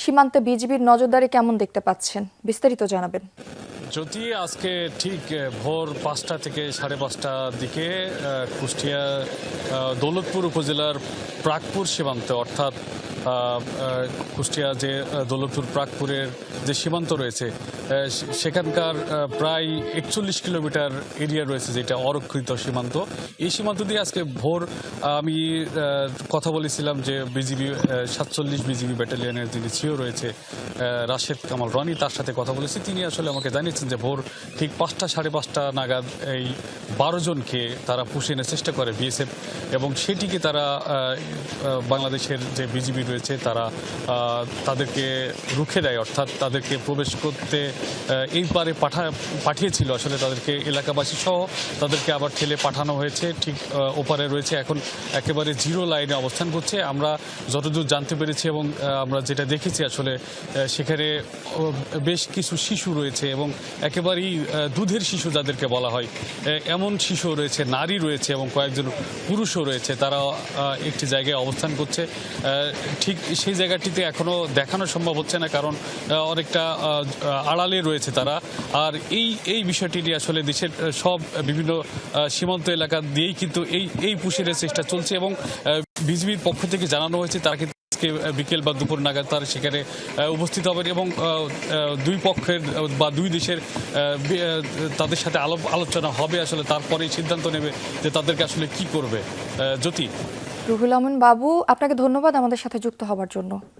সীমান্তে বিজিবির নজরদারি কেমন দেখতে পাচ্ছেন, বিস্তারিত জানাবেন। যদি আজকে ঠিক ভোর ৫টা থেকে ৫:৩০টার দিকে কুষ্টিয়া দৌলতপুর উপজেলার প্রাকপুর সীমান্তে অর্থাৎ কুষ্টিয়া যে দৌলতপুর প্রাকপুরের যে সীমান্ত রয়েছে সেখানকার প্রায় ৪১ কিলোমিটার এরিয়া রয়েছে যেটা অরক্ষিত সীমান্ত। এই সীমান্ত দিয়ে আজকে ভোর আমি কথা বলেছিলাম যে বিজিবি ৪৭ বিজিবি ব্যাটালিয়নের যিনি সিও রয়েছে রাশেদ কামাল রনি, তার সাথে কথা বলেছি। তিনি আসলে আমাকে জানিয়েছেন যে ভোর ঠিক ৫টা ৫:৩০ নাগাদ এই ১২ জনকে তারা পুষে এনে চেষ্টা করে বিএসএফ, এবং সেটিকে তারা বাংলাদেশের যে বিজিবি রয়েছে তারা তাদেরকে রুখে দেয়, অর্থাৎ তাদেরকে প্রবেশ করতে এই পারে পাঠিয়েছিল। আসলে তাদেরকে এলাকাবাসী সহ তাদেরকে আবার ঠেলে পাঠানো হয়েছে, ঠিক ওপারে রয়েছে, এখন একেবারে জিরো লাইনে অবস্থান করছে। আমরা যতদূর জানতে পেরেছি এবং আমরা যেটা দেখেছি আসলে সেখানে বেশ কিছু শিশু রয়েছে এবং একেবারেই দুধের শিশু যাদেরকে বলা হয় এমন শিশু রয়েছে, নারী রয়েছে এবং কয়েকজন পুরুষও রয়েছে। তারা একটি জায়গায় অবস্থান করছে। ঠিক সেই জায়গাটিতে এখনো দেখানো সম্ভব হচ্ছে না, কারণ অনেকটা আড়ালে রয়েছে তারা। আর এই বিষয়টি নিয়ে আসলে দেশের সব বিভিন্ন সীমান্ত এলাকা দিয়েই কিন্তু এই পুষের চেষ্টা চলছে, এবং বিজিবির পক্ষ থেকে জানানো হয়েছে তারা কিন্তু বিকেল বা দুপুর নাগাদ তারা সেখানে উপস্থিত হবেন এবং দুই পক্ষের বা দুই দেশের তাদের সাথে আলোচনা হবে। আসলে তারপরেই সিদ্ধান্ত নেবে যে তাদেরকে আসলে কি করবে। জ্যোতি। রুহুল আমিন বাবু, আপনাকে ধন্যবাদ আমাদের সাথে যুক্ত হওয়ার জন্য।